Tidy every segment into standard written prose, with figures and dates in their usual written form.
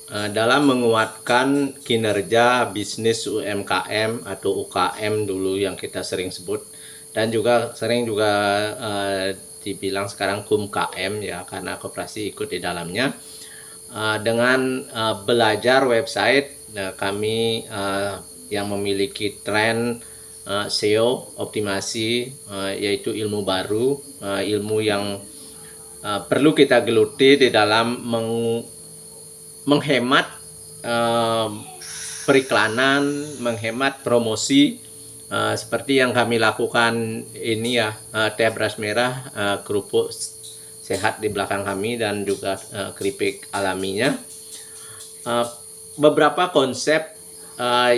dalam menguatkan kinerja bisnis UMKM atau UKM dulu yang kita sering sebut, dan juga sering juga dibilang sekarang KUMKM ya, karena koperasi ikut di dalamnya. Dengan belajar website, kami yang memiliki tren SEO optimasi, yaitu ilmu baru, ilmu yang perlu kita geluti di dalam menghemat periklanan, menghemat promosi, seperti yang kami lakukan ini ya, teh beras merah, kerupuk sehat di belakang kami, dan juga keripik alaminya. Beberapa konsep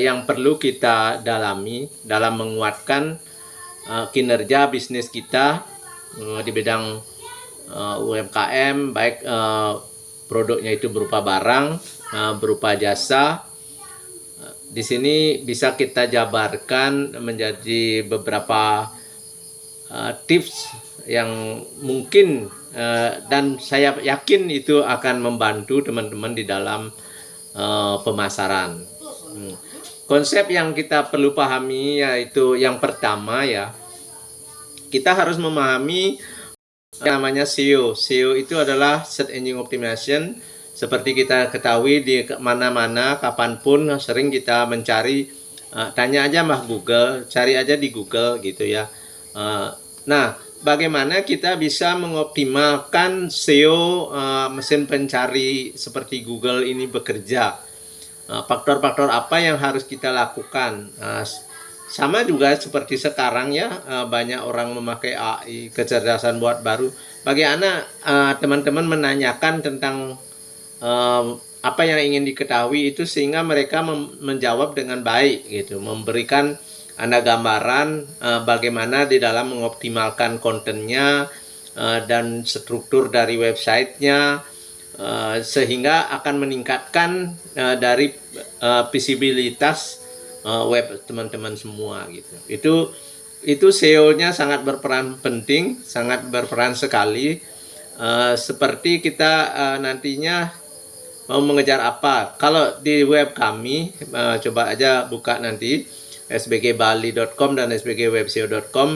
yang perlu kita dalami dalam menguatkan kinerja bisnis kita di bidang UMKM, baik produknya itu berupa barang, berupa jasa. Di sini bisa kita jabarkan menjadi beberapa tips yang mungkin dan saya yakin itu akan membantu teman-teman di dalam pemasaran. Konsep yang kita perlu pahami yaitu yang pertama ya, kita harus memahami yang namanya SEO. SEO itu adalah Search Engine Optimization. Seperti kita ketahui di mana-mana, kapanpun sering kita mencari, tanya aja mah Google, cari aja di Google gitu ya. Nah, bagaimana kita bisa mengoptimalkan SEO mesin pencari seperti Google ini bekerja? Faktor-faktor apa yang harus kita lakukan? Sama juga seperti sekarang ya, banyak orang memakai AI, kecerdasan buat baru. Bagaimana teman-teman menanyakan tentang apa yang ingin diketahui itu sehingga mereka menjawab dengan baik gitu, memberikan Anda gambaran bagaimana di dalam mengoptimalkan kontennya dan struktur dari websitenya, sehingga akan meningkatkan dari visibilitas web teman-teman semua gitu. Itu SEO-nya sangat berperan penting, sangat berperan sekali. Seperti kita nantinya mau mengejar apa. Kalau di web kami, coba aja buka nanti sbgbali.com dan sbgwebseo.com,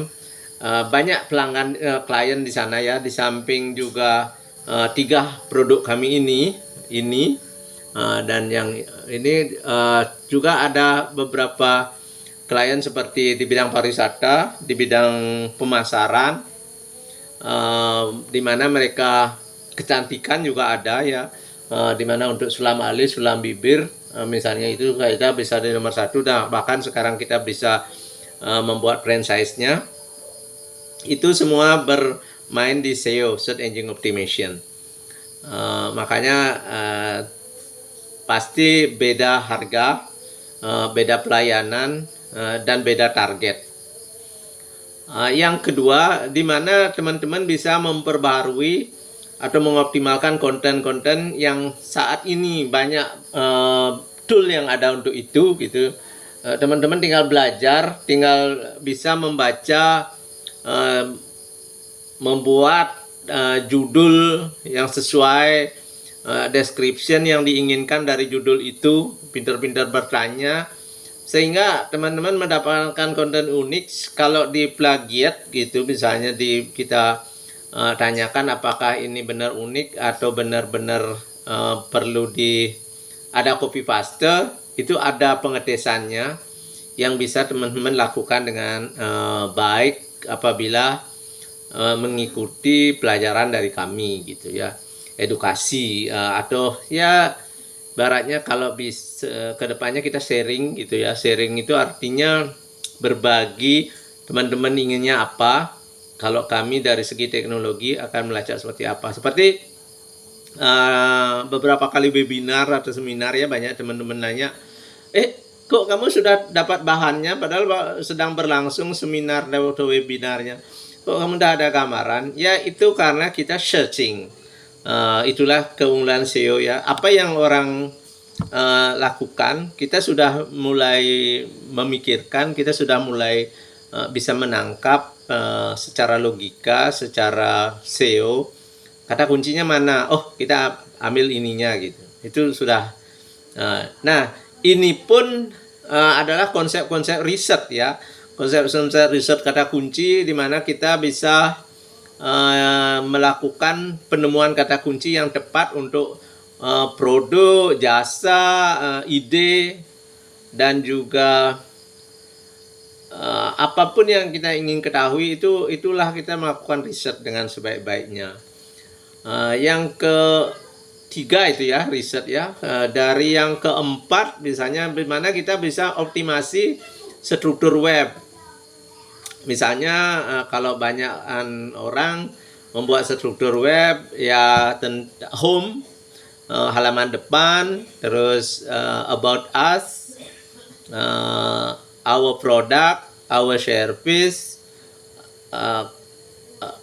banyak pelanggan klien di sana ya. Di samping juga 3 produk kami ini dan yang ini juga ada beberapa klien seperti di bidang pariwisata, di bidang pemasaran, di mana mereka kecantikan juga ada ya, di mana untuk sulam alis, sulam bibir, misalnya itu kita bisa di nomor 1, dan bahkan sekarang kita bisa membuat franchise-nya. Itu semua bermain di SEO, Search Engine Optimization. Makanya pasti beda harga, beda pelayanan, dan beda target. Yang kedua, di mana teman-teman bisa memperbaharui atau mengoptimalkan konten-konten yang saat ini banyak tool yang ada untuk itu gitu. Teman-teman tinggal belajar, tinggal bisa membaca, membuat judul yang sesuai, description yang diinginkan dari judul itu, pintar-pintar bertanya, sehingga teman-teman mendapatkan konten unik. Kalau di plagiat gitu, misalnya kita tanyakan apakah ini benar unik atau benar-benar perlu ada copy paste, itu ada pengetesannya yang bisa teman-teman lakukan dengan baik apabila mengikuti pelajaran dari kami gitu ya, edukasi atau ya baratnya kalau bisa kedepannya kita sharing gitu ya. Sharing itu artinya berbagi, teman-teman inginnya apa, kalau kami dari segi teknologi akan melacak seperti apa. Seperti beberapa kali webinar atau seminar ya, banyak teman-teman nanya, kok kamu sudah dapat bahannya padahal sedang berlangsung seminar atau webinarnya, kok kamu udah ada gambaran? Ya itu karena kita searching. Itulah keunggulan SEO ya. Apa yang orang lakukan, kita sudah mulai memikirkan, kita sudah mulai bisa menangkap secara logika, secara SEO, kata kuncinya mana, oh kita ambil ininya gitu. Itu sudah Nah, ini pun adalah konsep-konsep riset ya, konsep-konsep riset kata kunci di mana kita bisa melakukan penemuan kata kunci yang tepat untuk produk, jasa, ide, dan juga apapun yang kita ingin ketahui itulah kita melakukan riset dengan sebaik-baiknya. Yang ketiga itu ya riset ya. Dari yang keempat misalnya bagaimana kita bisa optimasi struktur web. Misalnya kalau banyak orang membuat struktur web ya home, halaman depan, terus about us, our product, our service,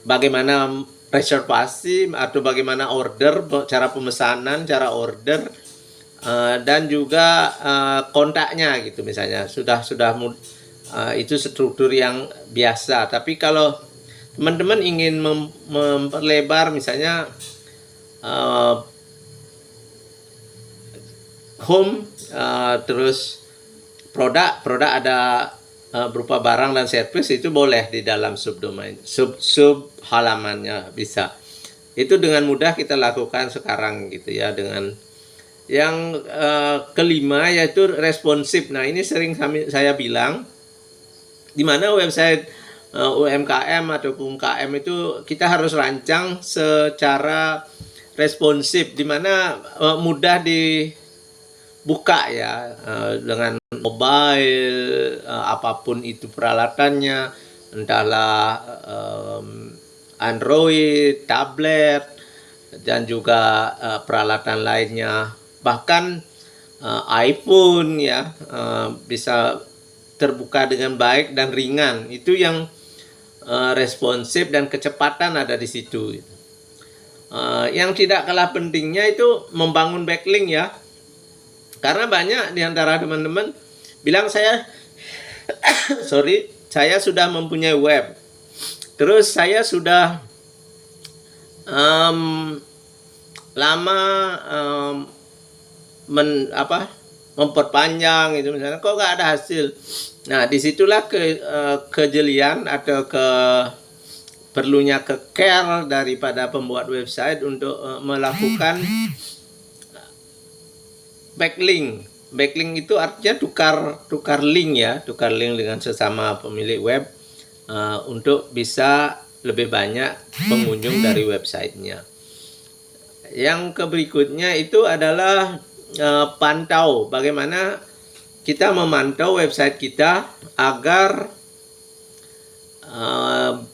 bagaimana reservasi atau bagaimana order, cara pemesanan, cara order, dan juga kontaknya gitu misalnya itu struktur yang biasa. Tapi kalau teman-teman ingin memperlebar misalnya home, terus produk ada berupa barang dan servis, itu boleh di dalam subdomain, sub halamannya bisa. Itu dengan mudah kita lakukan sekarang gitu ya. Dengan yang kelima yaitu responsif. Nah, ini sering saya bilang di mana website UMKM atau UMKM itu kita harus rancang secara responsif, di mana mudah dibuka ya, dengan mobile, apapun itu peralatannya, entahlah Android, tablet, dan juga peralatan lainnya, bahkan iPhone ya, bisa terbuka dengan baik dan ringan. Itu yang responsif dan kecepatan ada di situ. Yang tidak kalah pentingnya itu membangun backlink ya. Karena banyak di antara teman-teman bilang saya sudah mempunyai web. Terus saya sudah lama memperpanjang itu misalnya, kok nggak ada hasil. Nah, disitulah kejelian atau perlunya care daripada pembuat website untuk melakukan backlink. Backlink itu artinya tukar link ya, tukar link dengan sesama pemilik web untuk bisa lebih banyak pengunjung dari websitenya. Yang berikutnya itu adalah pantau. Bagaimana kita memantau website kita agar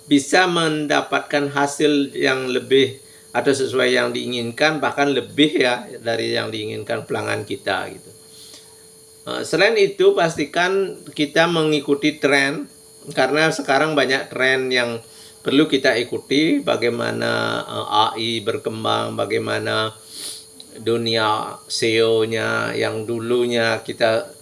bisa mendapatkan hasil yang lebih atau sesuai yang diinginkan, bahkan lebih ya dari yang diinginkan pelanggan kita gitu. Selain itu, pastikan kita mengikuti tren, karena sekarang banyak tren yang perlu kita ikuti. Bagaimana AI berkembang, bagaimana dunia SEO-nya yang dulunya kita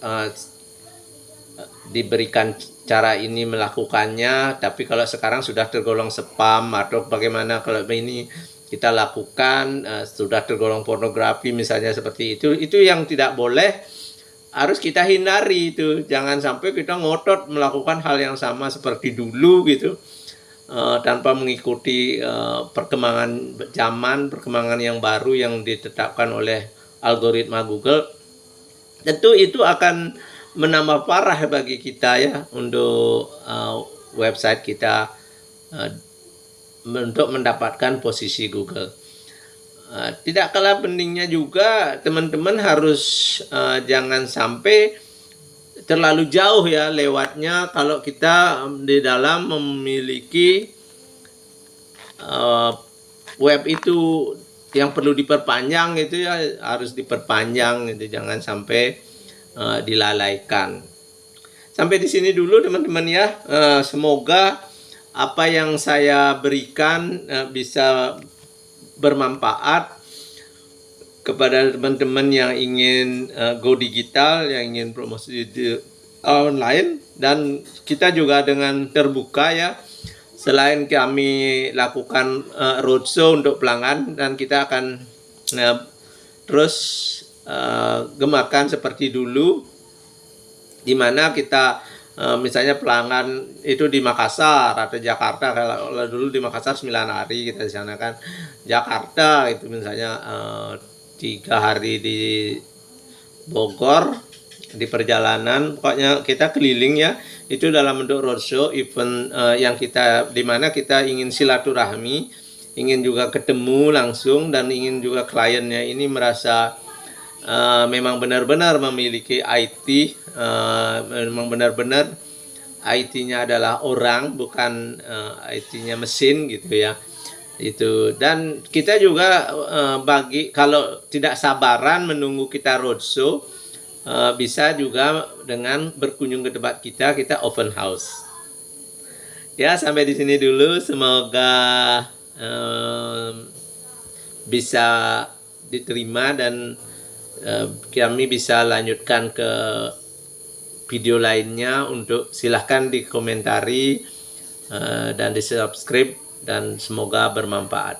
diberikan cara ini melakukannya, tapi kalau sekarang sudah tergolong spam, atau bagaimana kalau ini kita lakukan sudah tergolong pornografi misalnya, seperti itu yang tidak boleh, harus kita hindari itu. Jangan sampai kita ngotot melakukan hal yang sama seperti dulu gitu, tanpa mengikuti perkembangan zaman, perkembangan yang baru yang ditetapkan oleh algoritma Google. Tentu itu akan menambah parah bagi kita ya, untuk website kita untuk mendapatkan posisi Google. Tidak kalah pentingnya juga teman-teman harus jangan sampai terlalu jauh ya lewatnya. Kalau kita di dalam memiliki web itu yang perlu diperpanjang, itu ya harus diperpanjang gitu, jangan sampai dilalaikan. Sampai di sini dulu teman-teman ya. Semoga apa yang saya berikan bisa bermanfaat kepada teman-teman yang ingin go digital, yang ingin promosi di online. Dan kita juga dengan terbuka ya, selain kami lakukan roadshow untuk pelanggan, dan kita akan terus gemakan seperti dulu, di mana kita misalnya pelanggan itu di Makassar atau Jakarta. Kalau dulu di Makassar 9 hari kita di sana kan, Jakarta itu misalnya 3 hari di Bogor di perjalanan, pokoknya kita keliling ya, itu dalam bentuk roadshow event yang kita, dimana kita ingin silaturahmi, ingin juga ketemu langsung, dan ingin juga kliennya ini merasa memang benar-benar memiliki IT, memang benar-benar IT-nya adalah orang, bukan IT-nya mesin gitu ya. Itu, dan kita juga bagi kalau tidak sabaran menunggu kita roadshow, bisa juga dengan berkunjung ke tempat kita open house. Ya, sampai di sini dulu, semoga bisa diterima dan kami bisa lanjutkan ke video lainnya. Untuk silahkan dikomentari dan di subscribe, dan semoga bermanfaat.